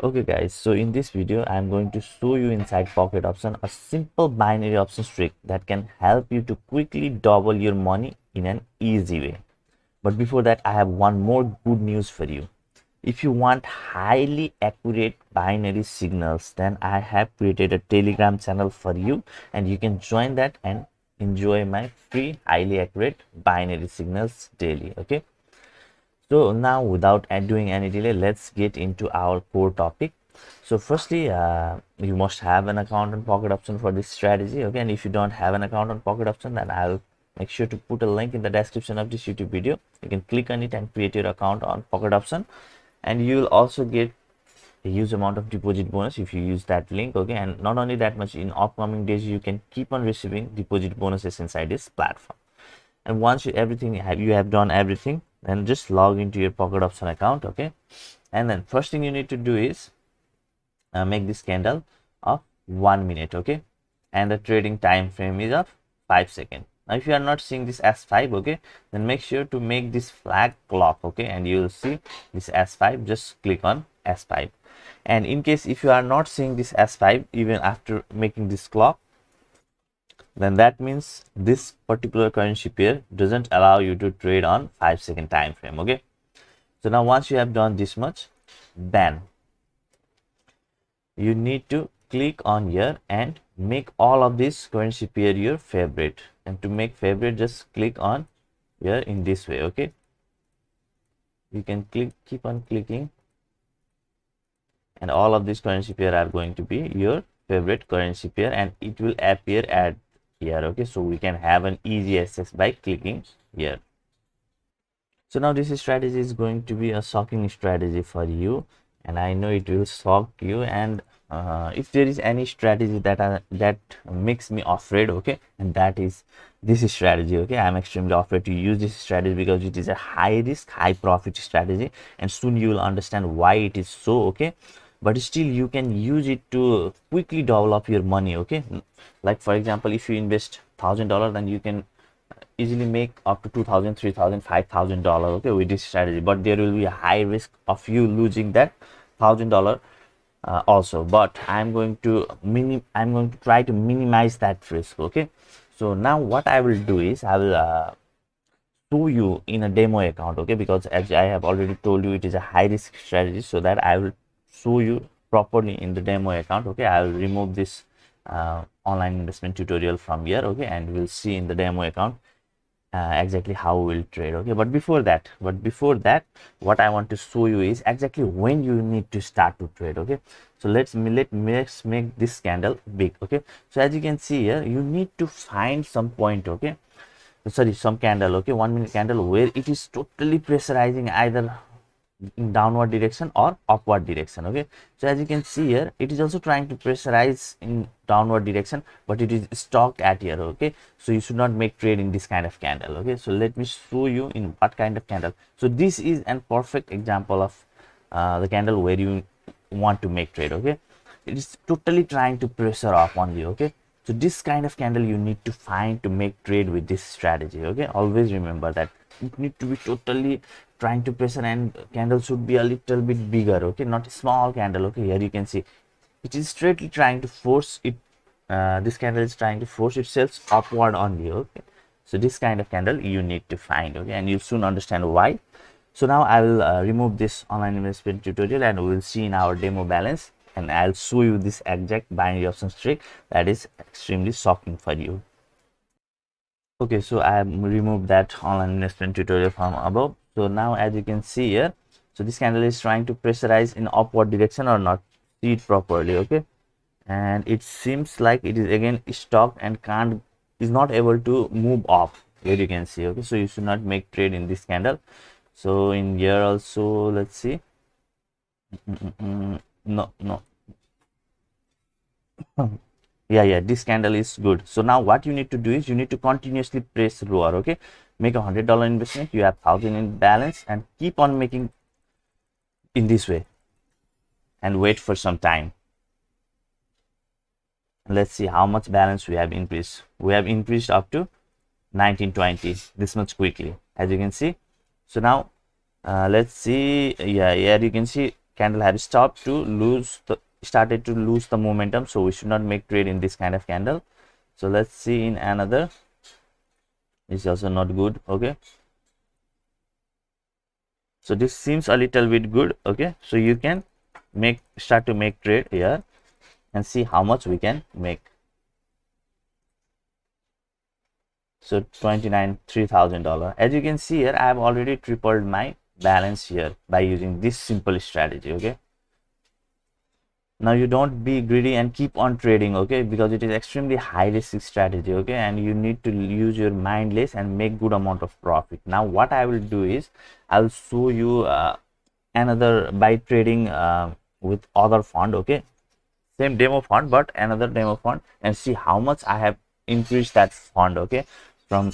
Okay guys, so in this video I'm going to show you inside pocket option a simple binary options trick that can help you to quickly double your money in an easy way. But before that, I have one more good news for you. If you want highly accurate binary signals, then I have created a Telegram channel for you, and you can join that and enjoy my free highly accurate binary signals daily. Okay, so now without doing any delay, let's get into our core topic. So firstly, you must have an account on pocket option for this strategy. Okay, and if you don't have an account on pocket option, then I'll make sure to put a link in the description of this YouTube video. You can click on it and create your account on pocket option, and you will also get a huge amount of deposit bonus if you use that link. Okay, and not only that much, in upcoming days you can keep on receiving deposit bonuses inside this platform. And once you have done everything, then just log into your pocket option account. Okay, and then first thing you need to do is make this candle of 1 minute. Okay, and the trading time frame is of 5 seconds. Now if you are not seeing this as 5, okay, then make sure to make this flag clock. Okay, and you will see this as 5. Just click on S5. And in case if you are not seeing this as 5 even after making this clock, then that means this particular currency pair doesn't allow you to trade on 5 second time frame. Okay, so now once you have done this much, then you need to click on here and make all of this currency pair your favorite. And to make favorite, just click on here in this way. Okay, you can keep on clicking, and all of these currency pair are going to be your favorite currency pair, and it will appear at here. Okay, so we can have an easy access by clicking here. So now this strategy is going to be a shocking strategy for you, and I know it will shock you. And if there is any strategy that makes me afraid, okay, and that is this strategy. Okay, I'm extremely afraid to use this strategy because it is a high risk high profit strategy, and soon you will understand why it is so. Okay, but still you can use it to quickly develop your money. Okay, like for example, if you invest $1,000, then you can easily make up to 2,000, 3,000, $5,000. Okay, with this strategy, but there will be a high risk of you losing that $1,000 also. But I'm going to try to minimize that risk. Okay, so now what I will do is I will show you in a demo account. Okay, because as I have already told you, it is a high risk strategy, so that I will show you properly in the demo account. Okay, I will remove this online investment tutorial from here. Okay, and we'll see in the demo account exactly how we'll trade. Okay, but before that what I want to show you is exactly when you need to start to trade. Okay, so let's make this candle big. Okay, so as you can see here, you need to find some point. Okay, sorry, some candle. Okay, 1 minute candle where it is totally pressurizing either in downward direction or upward direction. Okay, so as you can see here, it is also trying to pressurize in downward direction, but it is stocked at here. Okay, so you should not make trade in this kind of candle. Okay, so let me show you in what kind of candle. So this is a perfect example of the candle where you want to make trade. Okay, it is totally trying to pressure up only. Okay, so this kind of candle you need to find to make trade with this strategy. Okay, always remember that it need to be totally trying to pressure, and candle should be a little bit bigger. Okay, not a small candle. Okay, here you can see it is straightly trying to force it. This candle is trying to force itself upward only. Okay, so this kind of candle you need to find. Okay, and you'll soon understand why. So now I will remove this online investment tutorial, and we will see in our demo balance, and I'll show you this exact binary options trick that is extremely shocking for you. Okay, so I have removed that online investment tutorial from above. So now as you can see here, so this candle is trying to pressurize in upward direction or not. See it properly. Okay, and it seems like it is again stopped and is not able to move up. Here you can see. Okay, so you should not make trade in this candle. So in here also, let's see. No, no. Yeah, this candle is good. So now what you need to do is you need to continuously press lower. Okay, make $100 investment, you have 1,000 in balance, and keep on making in this way and wait for some time. Let's see how much balance we have increased. We have increased up to 1920 this much quickly, as you can see. So now let's see. Yeah, you can see candle have started to lose the momentum, so we should not make trade in this kind of candle. So let's see in another. It's also not good. Okay, so this seems a little bit good. Okay, so you can start to make trade here and see how much we can make. So $3,000. As you can see here, I have already tripled my balance here by using this simple strategy. Okay, now you don't be greedy and keep on trading, okay, because it is extremely high risk strategy, okay, and you need to use your mind less and make good amount of profit. Now what I will do is I'll show you another by trading with other fund, okay, same demo fund but another demo fund, and see how much I have increased that fund, okay, from.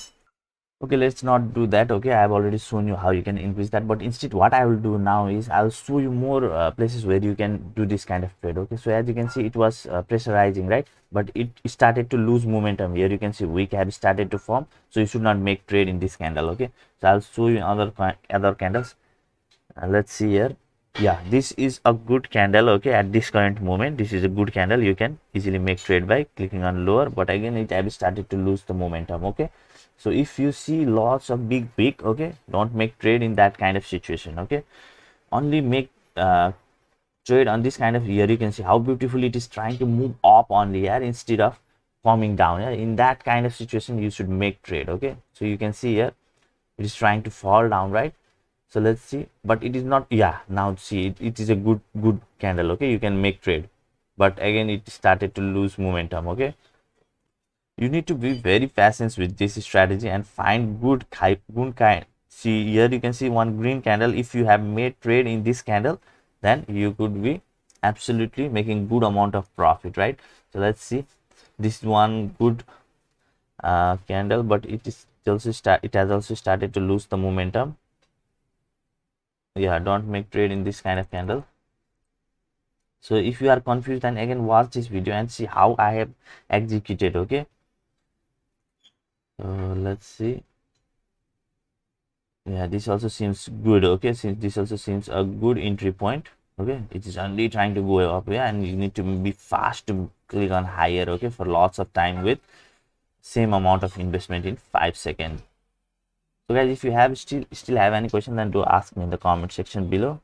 Okay, let's not do that. Okay, I have already shown you how you can increase that, but instead what I will do now is I'll show you more places where you can do this kind of trade. Okay, so as you can see, it was pressurizing, right, but it started to lose momentum. Here you can see weak have started to form, so you should not make trade in this candle. Okay, so I'll show you other candles. Let's see here. Yeah, this is a good candle. Okay, at this current moment this is a good candle. You can easily make trade by clicking on lower, but again it have started to lose the momentum. Okay, so if you see lots of big wick, okay, don't make trade in that kind of situation. Okay, only make trade on this kind of. Here you can see how beautiful it is trying to move up only here instead of forming down. Yeah, in that kind of situation you should make trade. Okay, so you can see here it is trying to fall down, right? So let's see, but it is not. Yeah, now see it is a good candle. Okay, you can make trade, but again it started to lose momentum. Okay, you need to be very patient with this strategy and find good kind. See here you can see one green candle. If you have made trade in this candle, then you could be absolutely making good amount of profit, right? So let's see this one good candle, but it has also started to lose the momentum. Yeah, don't make trade in this kind of candle. So if you are confused, then again watch this video and see how I have executed. Okay, let's see. Yeah, this also seems good. Okay, since this also seems a good entry point. Okay, it is only trying to go up here, and you need to be fast to click on higher. Okay, for lots of time with same amount of investment in 5 seconds. So guys, if you have still have any question, then do ask me in the comment section below.